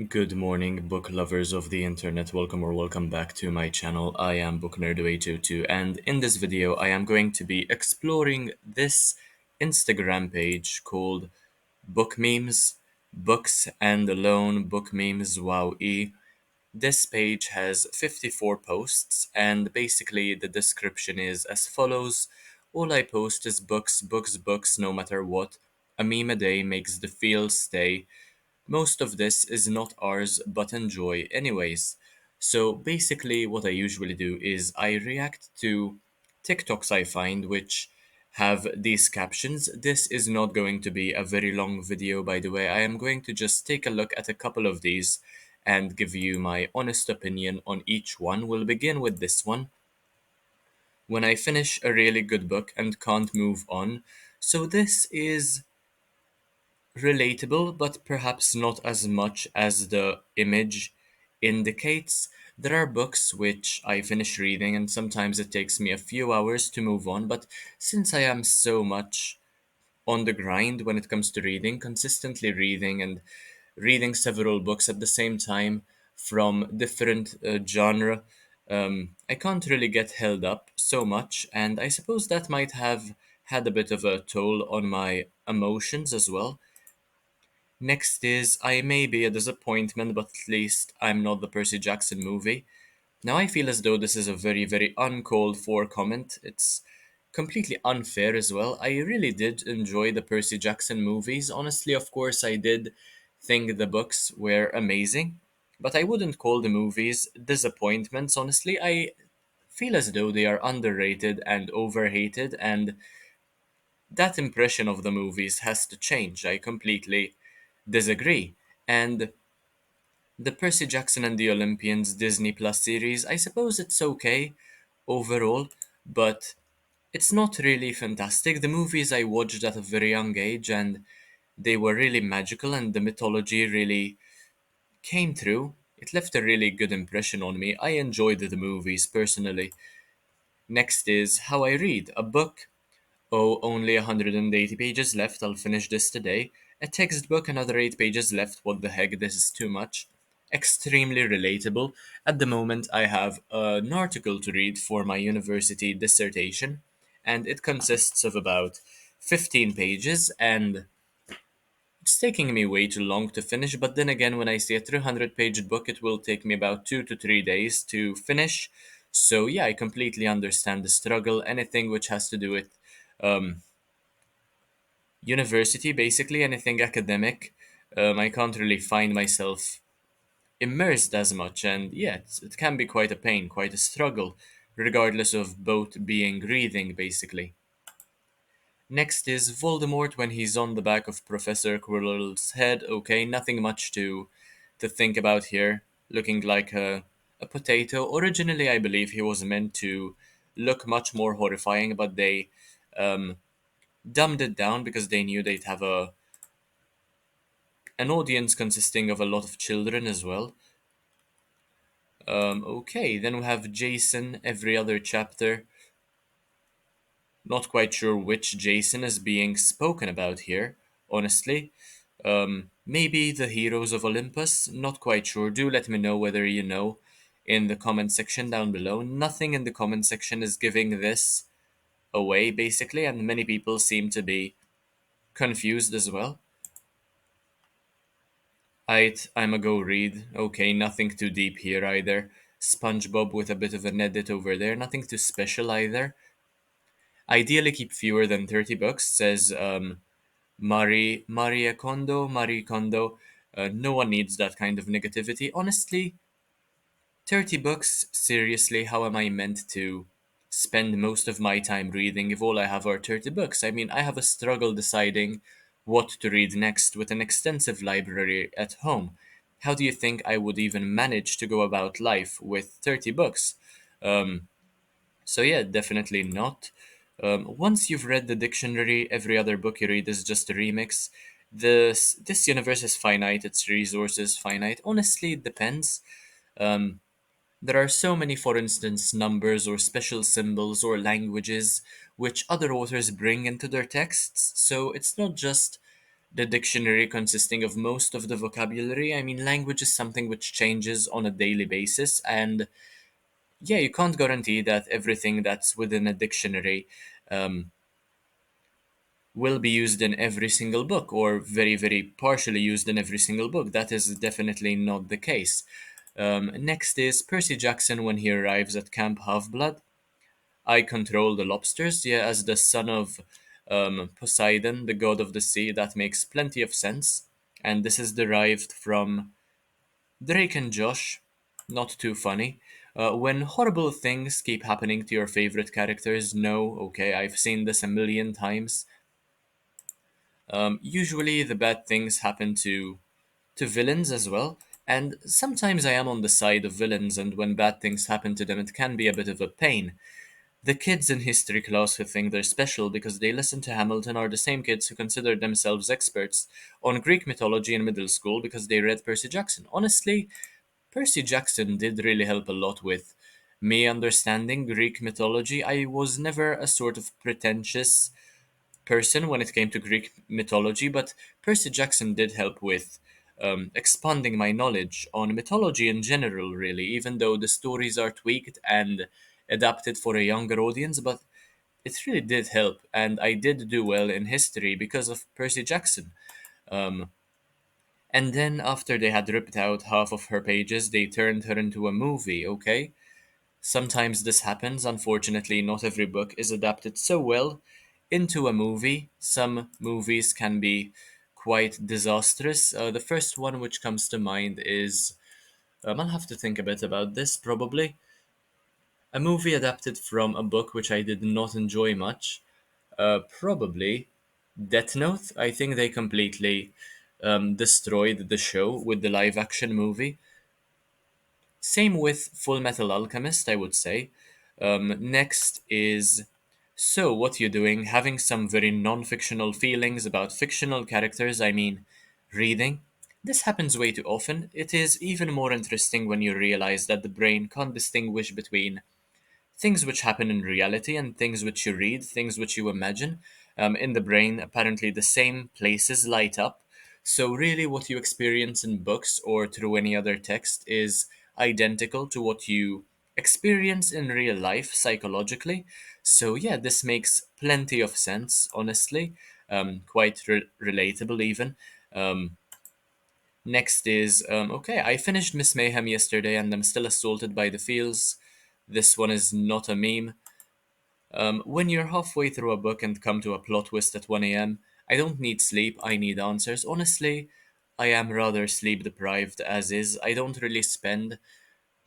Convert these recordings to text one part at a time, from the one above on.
Good morning, book lovers of the internet. Welcome or welcome back to my channel. I am Book Nerd 822, and in this video, I am going to be exploring this Instagram page called Book Memes, Books and Alone Book Memes Wow E. This page has 54 posts, and basically the description is as follows. All I post is books, books, books, no matter what. A meme a day makes the feels stay. Most of this is not ours, but enjoy anyways. So basically, what I usually do is I react to TikToks I find which have these captions. This is not going to be a very long video, by the way. I am going to just take a look at a couple of these and give you my honest opinion on each one. We'll begin with this one. When I finish a really good book and can't move on. So this is relatable, but perhaps not as much as the image indicates. There are books which I finish reading, and sometimes it takes me a few hours to move on, but since I am so much on the grind when it comes to reading, consistently reading and reading several books at the same time from different genre, I can't really get held up so much, and I suppose that might have had a bit of a toll on my emotions as well. Next is I may be a disappointment, but at least I'm not the Percy Jackson movie. Now I feel as though this is a very, very uncalled for comment. It's completely unfair as well. I really did enjoy the Percy Jackson movies. Honestly, of course, I did think the books were amazing, but I wouldn't call the movies disappointments. Honestly, I feel as though they are underrated and overhated, and that impression of the movies has to change. I completely disagree. And the Percy Jackson and the Olympians Disney Plus series, I suppose it's okay overall, but it's not really fantastic. The movies I watched at a very young age and they were really magical and the mythology really came through. It left a really good impression on me. I enjoyed the movies personally. Next is how I read a book. Oh, only 180 pages left. I'll finish this today. A textbook, another 8 pages left. What the heck? This is too much. Extremely relatable. At the moment, I have an article to read for my university dissertation, and it consists of about 15 pages, and it's taking me way too long to finish. But then again, when I see a 300-page book, it will take me about 2 to 3 days to finish. So, yeah, I completely understand the struggle. Anything which has to do with um, university, basically anything academic, I can't really find myself immersed as much, and yeah, it can be quite a pain, quite a struggle, regardless of both being reading, basically. Next is Voldemort when he's on the back of Professor Quirrell's head. Okay, nothing much to think about here. Looking like a potato. Originally, I believe he was meant to look much more horrifying, but they um, dumbed it down because they knew they'd have an audience consisting of a lot of children as well. Okay, then we have Jason every other chapter. Not quite sure which Jason is being spoken about here, honestly. Maybe the heroes of Olympus? Not quite sure. Do let me know whether you know in the comment section down below. Nothing in the comment section is giving this away, basically, and many people seem to be confused as well. I'm a go read. Okay, nothing too deep here either. SpongeBob with a bit of an edit over there. Nothing too special either. Ideally, keep fewer than 30 books, says Marie Kondo. No one needs that kind of negativity. Honestly, 30 books? Seriously, how am I meant to spend most of my time reading if all I have are 30 books? I mean, I have a struggle deciding what to read next with an extensive library at home. How do you think I would even manage to go about life with 30 books? Um, so, yeah, definitely not. Once you've read the dictionary, every other book you read is just a remix. This universe is finite, its resources finite. Honestly, it depends. Um, there are so many, for instance, numbers or special symbols or languages which other authors bring into their texts, so it's not just the dictionary consisting of most of the vocabulary. I mean, language is something which changes on a daily basis, and yeah, you can't guarantee that everything that's within a dictionary um, will be used in every single book or very, very partially used in every single book. That is definitely not the case. Next is Percy Jackson when he arrives at Camp Half-Blood. I control the lobsters. Yeah, as the son of Poseidon, the god of the sea, that makes plenty of sense. And this is derived from Drake and Josh. Not too funny. When horrible things keep happening to your favorite characters, no, okay, I've seen this a million times. Usually the bad things happen to villains as well, and sometimes I am on the side of villains, and when bad things happen to them, it can be a bit of a pain. The kids in history class who think they're special because they listen to Hamilton are the same kids who consider themselves experts on Greek mythology in middle school because they read Percy Jackson. Honestly, Percy Jackson did really help a lot with me understanding Greek mythology. I was never a sort of pretentious person when it came to Greek mythology, but Percy Jackson did help with expanding my knowledge on mythology in general, really, even though the stories are tweaked and adapted for a younger audience, but it really did help, and I did do well in history because of Percy Jackson. Um, and then, after they had ripped out half of her pages, they turned her into a movie, okay? Sometimes this happens. Unfortunately, not every book is adapted so well into a movie. Some movies can be quite disastrous. The first one which comes to mind is I'll have to think a bit about this probably. A movie adapted from a book which I did not enjoy much. Probably Death Note. I think they completely destroyed the show with the live action movie. Same with Full Metal Alchemist, I would say. Next is So, what you doing? Having some very non fictional feelings about fictional characters, I mean, reading. This happens way too often. It is even more interesting when you realize that the brain can't distinguish between things which happen in reality and things which you read, things which you imagine. In the brain, apparently the same places light up. So, really, what you experience in books or through any other text is identical to what you experience in real life psychologically. So, yeah, this makes plenty of sense, honestly. Quite relatable, even. Um, Next is okay, I finished Miss Mayhem yesterday and I'm still assaulted by the feels. This one is not a meme. When you're halfway through a book and come to a plot twist at 1 a.m., I don't need sleep, I need answers. Honestly, I am rather sleep deprived as is. I don't really spend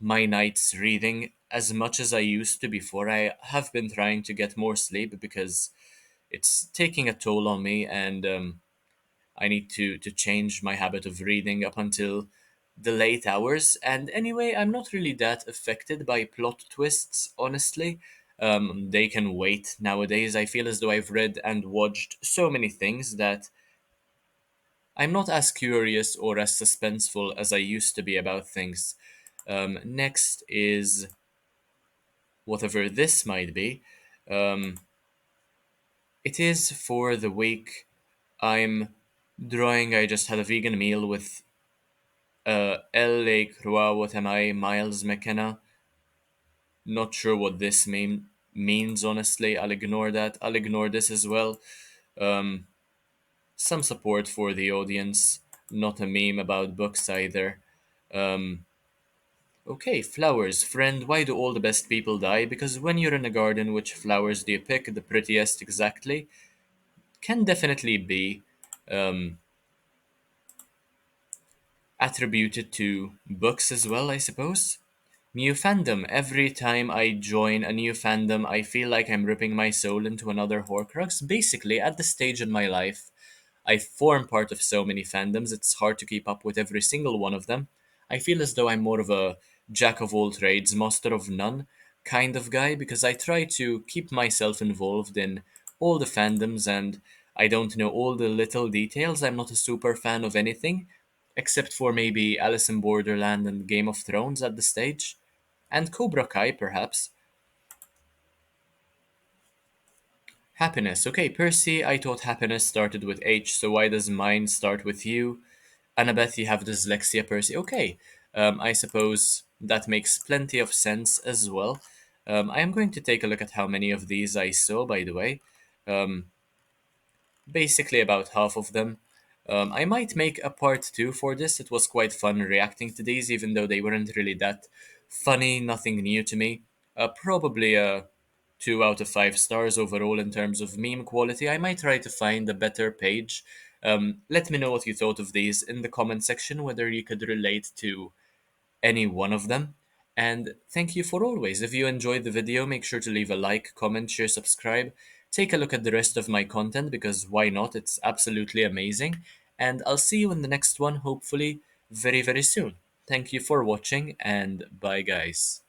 my nights reading as much as I used to before. I have been trying to get more sleep because it's taking a toll on me, and I need to change my habit of reading up until the late hours. And anyway, I'm not really that affected by plot twists, honestly. They can wait nowadays. I feel as though I've read and watched so many things that I'm not as curious or as suspenseful as I used to be about things. Next is whatever this might be. Um, it is for the week. I'm drawing. I just had a vegan meal with L. Croix, what am I? Miles McKenna. Not sure what this means, honestly. I'll ignore that. I'll ignore this as well. Um, some support for the audience. Not a meme about books either. Um, okay, flowers. Friend, why do all the best people die? Because when you're in a garden, which flowers do you pick? The prettiest exactly? Can definitely be um, attributed to books as well, I suppose. New fandom. Every time I join a new fandom, I feel like I'm ripping my soul into another Horcrux. Basically, at this stage in my life, I form part of so many fandoms, it's hard to keep up with every single one of them. I feel as though I'm more of a jack of all trades, master of none kind of guy because I try to keep myself involved in all the fandoms and I don't know all the little details. I'm not a super fan of anything, except for maybe Alice in Borderland and Game of Thrones at the stage. And Cobra Kai, perhaps. Happiness. Okay, Percy, I thought happiness started with H, so why does mine start with U? Annabeth, you have dyslexia, Percy. Okay, I suppose that makes plenty of sense as well. I am going to take a look at how many of these I saw, by the way. Um, Basically, about half of them. I might make a part two for this. It was quite fun reacting to these, even though they weren't really that funny, nothing new to me. Probably a 2 out of 5 stars overall in terms of meme quality. I might try to find a better page. Let me know what you thought of these in the comment section, whether you could relate to any one of them. And thank you for always. If you enjoyed the video, make sure to leave a like, comment, share, subscribe. Take a look at the rest of my content because why not? It's absolutely amazing. And I'll see you in the next one, hopefully very, very soon. Thank you for watching and bye, guys.